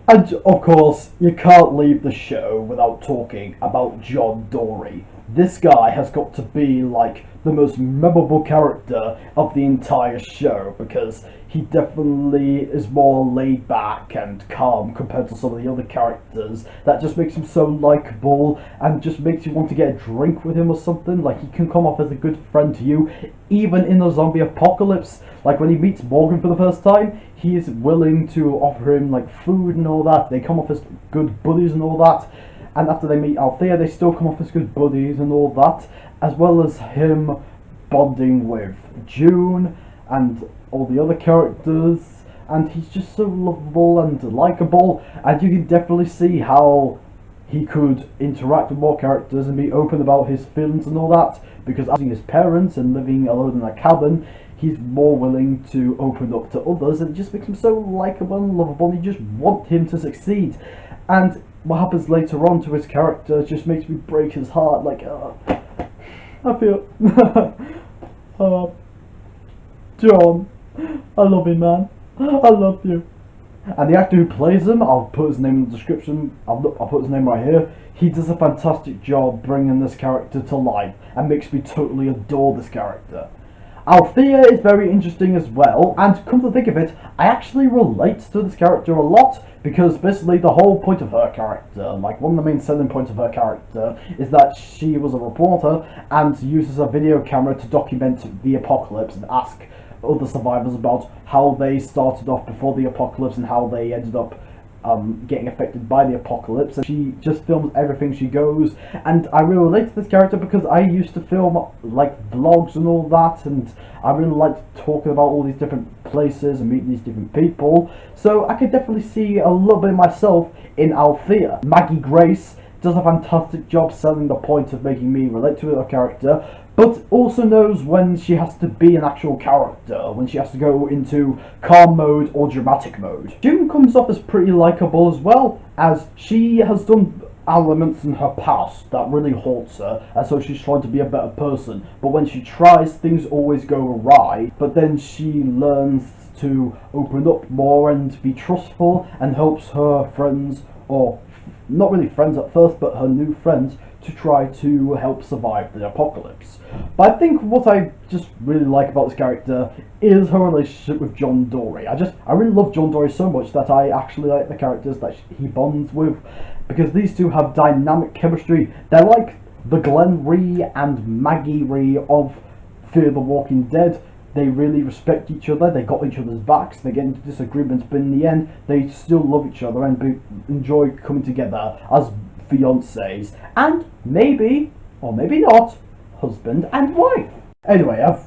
And of course, you can't leave the show without talking about John Dory. This guy has got to be like the most memorable character of the entire show because he definitely is more laid back and calm compared to some of the other characters. That just makes him so likable and just makes you want to get a drink with him or something. Like, he can come off as a good friend to you, even in the zombie apocalypse. Like, when he meets Morgan for the first time, he is willing to offer him like food and all that. They come off as good buddies and all that. And after they meet Althea, they still come off as good buddies and all that, as well as him bonding with June and all the other characters. And he's just so lovable and likable, and you can definitely see how he could interact with more characters and be open about his feelings and all that, because as his parents and living alone in a cabin, he's more willing to open up to others, and it just makes him so likable and lovable, and you just want him to succeed. And what happens later on to his character just makes me break his heart. Like, I feel, John, I love you, man. I love you. And the actor who plays him, I'll put his name in the description. I'll put his name right here. He does a fantastic job bringing this character to life and makes me totally adore this character. Althea is very interesting as well, and come to think of it, I actually relate to this character a lot, because basically the whole point of her character, like one of the main selling points of her character, is that she was a reporter and uses a video camera to document the apocalypse and ask other survivors about how they started off before the apocalypse and how they ended up getting affected by the apocalypse. And she just films everything she goes, and I really relate to this character because I used to film like vlogs and all that, and I really liked talking about all these different places and meeting these different people, so I could definitely see a little bit of myself in Althea. Maggie Grace does a fantastic job selling the point of making me relate to her character, but also knows when she has to be an actual character, when she has to go into calm mode or dramatic mode. June comes off as pretty likable as well, as she has done elements in her past that really haunts her, and so she's trying to be a better person, but when she tries, things always go awry, but then she learns to open up more and be trustful and helps her friends, or not really friends at first, but her new friends, to try to help survive the apocalypse. But I think what I just really like about this character is her relationship with John Dory. I really love John Dory so much that I actually like the characters that he bonds with, because these two have dynamic chemistry. They're like the Glenn Rhee and Maggie Rhee of Fear the Walking Dead. They really respect each other, they got each other's backs, they get into disagreements, but in the end, they still love each other and enjoy coming together as fiancés, and maybe, or maybe not, husband and wife. Anyway, I've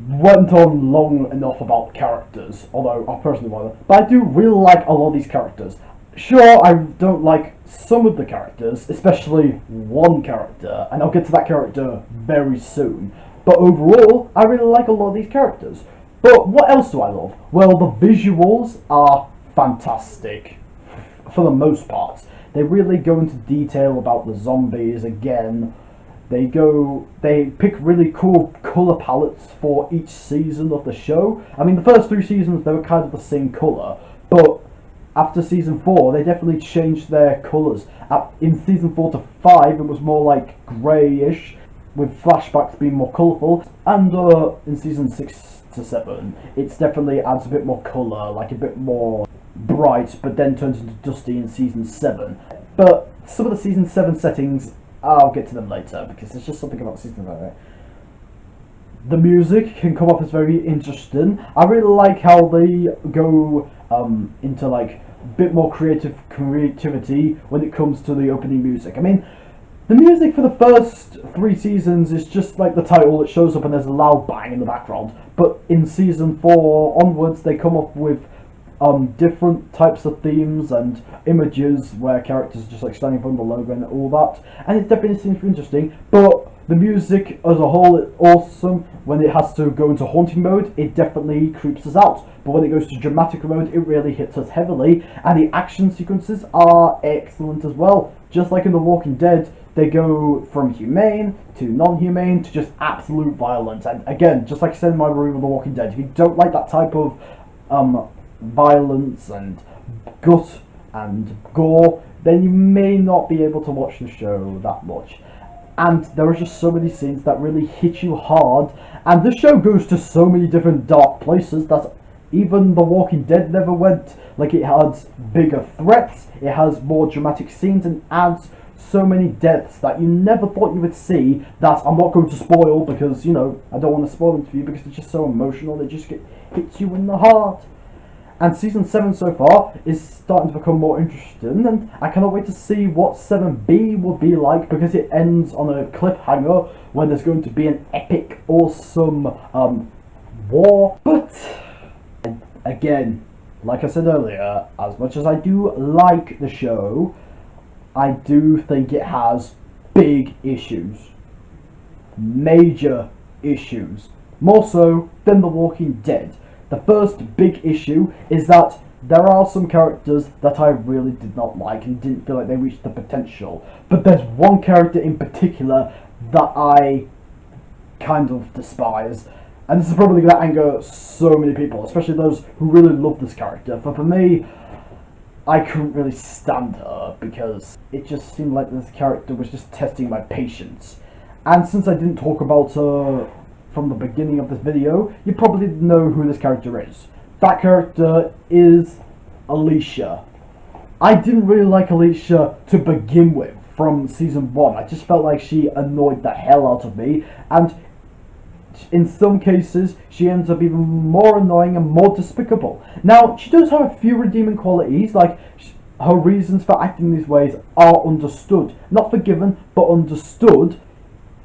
went on long enough about characters, although I personally want to, but I do really like a lot of these characters. Sure, I don't like some of the characters, especially one character, and I'll get to that character very soon. But overall, I really like a lot of these characters. But what else do I love? Well, the visuals are fantastic, for the most part. They really go into detail about the zombies again. They pick really cool colour palettes for each season of the show. I mean, the first 3 seasons, they were kind of the same colour, but after season 4, they definitely changed their colours. In season 4 to 5, it was more like greyish, with flashbacks being more colourful, and in season 6 to 7, it's definitely adds a bit more colour, like a bit more bright, but then turns into dusty in season 7. But some of the season 7 settings, I'll get to them later, because there's just something about season 7. The music can come off as very interesting. I really like how they go into like a bit more creativity when it comes to the opening music. I mean, the music for the first 3 seasons is just like the title, it shows up and there's a loud bang in the background. But in season 4 onwards, they come up with different types of themes and images where characters are just like standing in front of the logo and all that. And it definitely seems interesting, but the music as a whole is awesome. When it has to go into haunting mode, it definitely creeps us out. But when it goes to dramatic mode, it really hits us heavily. And the action sequences are excellent as well. Just like in The Walking Dead, they go from humane to non-humane to just absolute violence. And again, just like I said in my review of The Walking Dead, if you don't like that type of violence and gut and gore, then you may not be able to watch the show that much. And there are just so many scenes that really hit you hard, and the show goes to so many different dark places that even The Walking Dead never went. Like, it has bigger threats, it has more dramatic scenes, and adds so many deaths that you never thought you would see, that I'm not going to spoil because, you know, I don't want to spoil them for you because it's just so emotional, it just hits you in the heart. And season 7 so far is starting to become more interesting, and I cannot wait to see what 7B will be like, because it ends on a cliffhanger where there's going to be an epic, awesome war. But again, like I said earlier, as much as I do like the show, I do think it has big issues. Major issues. More so than The Walking Dead. The first big issue is that there are some characters that I really did not like and didn't feel like they reached the potential. But there's one character in particular that I kind of despise. And this is probably going to anger so many people, especially those who really love this character. But for me, I couldn't really stand her because it just seemed like this character was just testing my patience. And since I didn't talk about her from the beginning of this video, you probably know who this character is. That character is Alicia. I didn't really like Alicia to begin with from season 1. I just felt like she annoyed the hell out of me, and in some cases she ends up even more annoying and more despicable. Now, she does have a few redeeming qualities, like her reasons for acting these ways are understood. Not forgiven, but understood.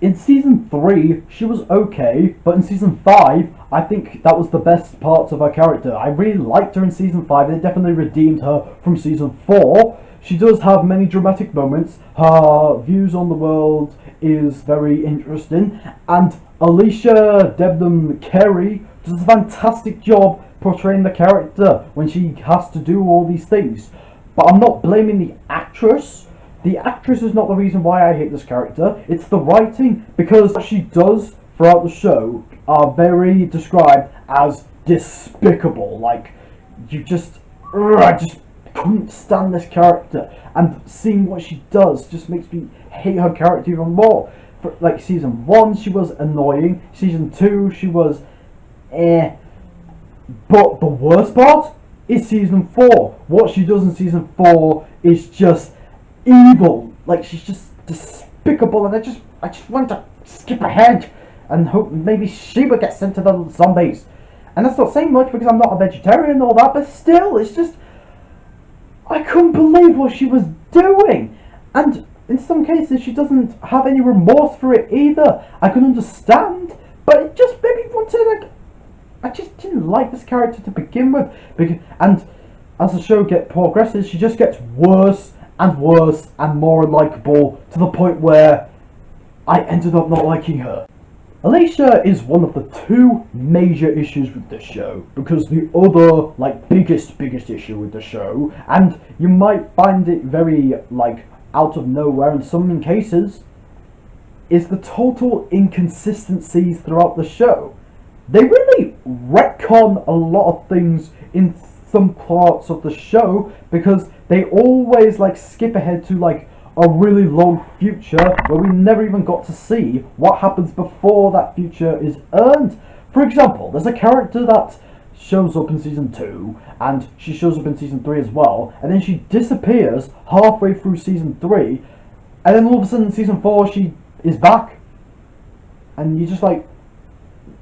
In season 3, she was okay, but in season 5, I think that was the best part of her character. I really liked her in season 5, and it definitely redeemed her from season 4. She does have many dramatic moments. Her views on the world is very interesting, and Alicia Debnam Carey does a fantastic job portraying the character when she has to do all these things. But I'm not blaming the actress. The actress is not the reason why I hate this character, it's the writing, because what she does throughout the show are very described as despicable. Like, I just couldn't stand this character, and seeing what she does just makes me hate her character even more. For, like, season 1 she was annoying, season 2 she was but the worst part is season 4. What she does in season 4 is just evil. Like, she's just despicable, and I just want to skip ahead and hope maybe she would get sent to the zombies. And that's not saying much because I'm not a vegetarian and all that, but still, it's just, I couldn't believe what she was doing. And in some cases she doesn't have any remorse for it either. I can understand, but it just made me want to, like, I just didn't like this character to begin with. And as the show progresses, she just gets worse and worse and more unlikable, to the point where I ended up not liking her. Alicia is one of the 2 major issues with this show, because the other, like, biggest issue with the show, and you might find it very, like, out of nowhere in some cases, is the total inconsistencies throughout the show. They really retcon a lot of things in some parts of the show, because they always, like, skip ahead to, like, a really long future where we never even got to see what happens before that future is earned. For example, there's a character that shows up in season 2, and she shows up in season 3 as well, and then she disappears halfway through season 3, and then all of a sudden in season 4 she is back, and you're just like,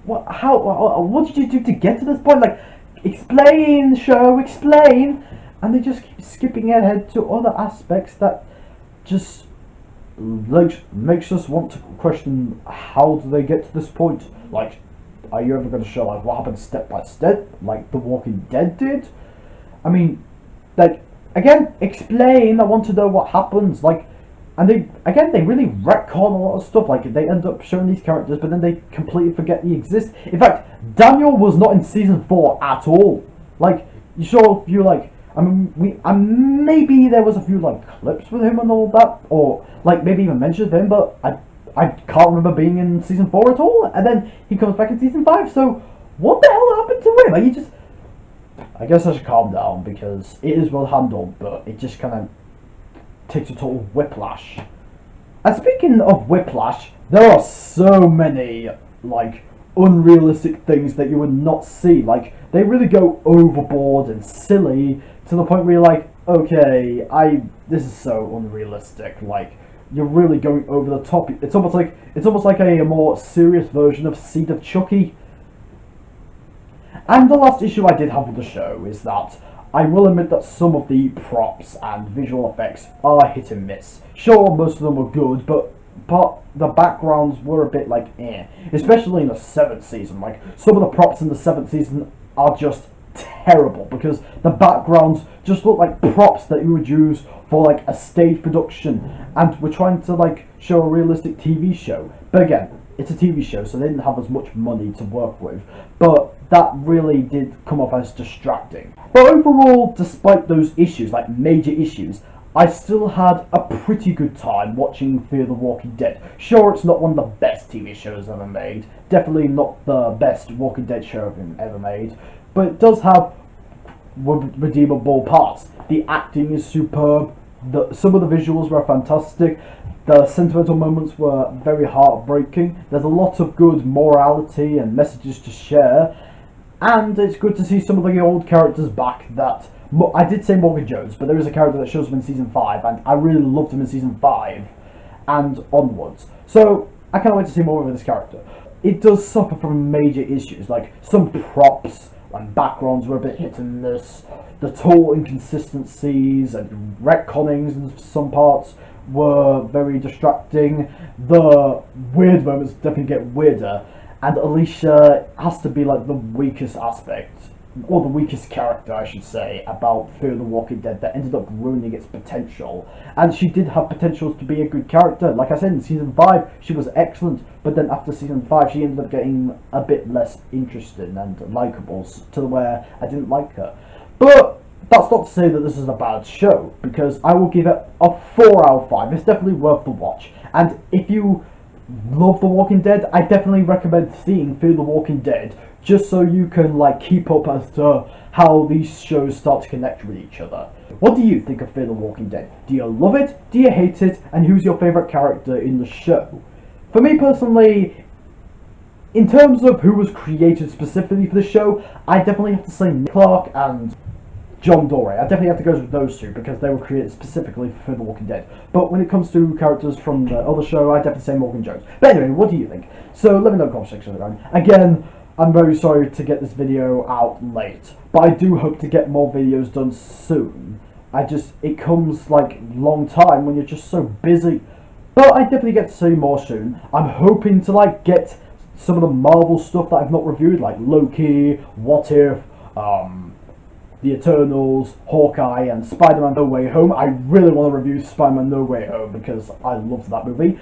what did you do to get to this point? Like, explain, show, explain. And they just keep skipping ahead to other aspects that just, like, makes us want to question, how do they get to this point? Like, are you ever going to show, like, what happened step by step, like The Walking Dead did? I mean, like, again, explain. I want to know what happens. Like, and they really retcon a lot of stuff. Like, they end up showing these characters, but then they completely forget they exist. In fact, Daniel was not in season 4 at all. Like, you saw a few, like, I mean, maybe there was a few, like, clips with him and all that, or, like, maybe even mentions of him, but I can't remember being in season 4 at all. And then he comes back in season 5. So what the hell happened to him? Like, I guess I should calm down because it is well handled, but it just kind of takes a total whiplash. And speaking of whiplash, there are so many, like, unrealistic things that you would not see. Like, they really go overboard and silly to the point where you're like, okay, this is so unrealistic. Like, you're really going over the top. It's almost like a more serious version of Seed of Chucky. And the last issue I did have with the show is that I will admit that some of the props and visual effects are hit and miss. Sure, most of them were good, but the backgrounds were a bit like especially in the 7th season. Like, some of the props in the 7th season are just terrible because the backgrounds just look like props that you would use for like a stage production, and we're trying to like show a realistic TV show. But again, it's a TV show, so they didn't have as much money to work with, but that really did come off as distracting. But overall, despite those issues, like major issues, I still had a pretty good time watching Fear the Walking Dead. Sure, it's not one of the best TV shows ever made, definitely not the best Walking Dead show ever made, but it does have redeemable parts. The acting is superb, some of the visuals were fantastic, the sentimental moments were very heartbreaking, there's a lot of good morality and messages to share, and it's good to see some of the old characters back that... I did say Morgan Jones, but there is a character that shows up in Season 5, and I really loved him in Season 5 and onwards. So, I can't wait to see more of this character. It does suffer from major issues, like some props and backgrounds were a bit hit and miss, the total inconsistencies and retconnings in some parts were very distracting, the weird moments definitely get weirder, and Alicia has to be like the weakest aspect, or the weakest character I should say, about Fear the Walking Dead that ended up ruining its potential. And she did have potential to be a good character. Like I said, in Season 5 she was excellent, but then after Season 5 she ended up getting a bit less interesting and likeable, to where I didn't like her. But that's not to say that this is a bad show, because I will give it a 4 out of 5. It's definitely worth the watch. And if you love The Walking Dead, I definitely recommend seeing Fear the Walking Dead, just so you can like keep up as to how these shows start to connect with each other. What do you think of Fear the Walking Dead? Do you love it? Do you hate it? And who's your favourite character in the show? For me personally, in terms of who was created specifically for the show, I definitely have to say Nick Clark and John Dory. I definitely have to go with those two because they were created specifically for The Walking Dead. But when it comes to characters from the other show, I definitely say Morgan Jones. But anyway, what do you think? So let me know in the comment section. Again, I'm very sorry to get this video out late, but I do hope to get more videos done soon. It comes like long time when you're just so busy. But I definitely get to see more soon. I'm hoping to like get some of the Marvel stuff that I've not reviewed, like Loki, What If, The Eternals, Hawkeye, and Spider-Man No Way Home. I really want to review Spider-Man No Way Home because I loved that movie.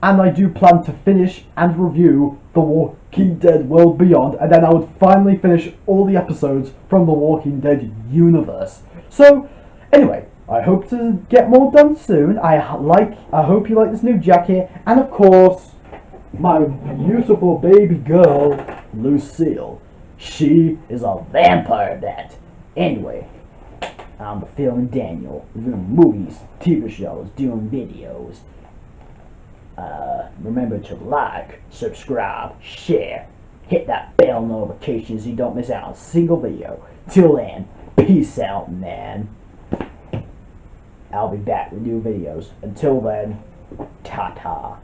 And I do plan to finish and review The Walking Dead World Beyond, and then I would finally finish all the episodes from The Walking Dead universe. So, anyway, I hope to get more done soon. I hope you like this new jacket, and of course, my beautiful baby girl, Lucille. She is a vampire net. Anyway, I'm the Film Daniel, reviewing movies, TV shows, doing videos. Remember to like, subscribe, share, hit that bell notification so you don't miss out on a single video. Till then, peace out, man. I'll be back with new videos. Until then, ta-ta.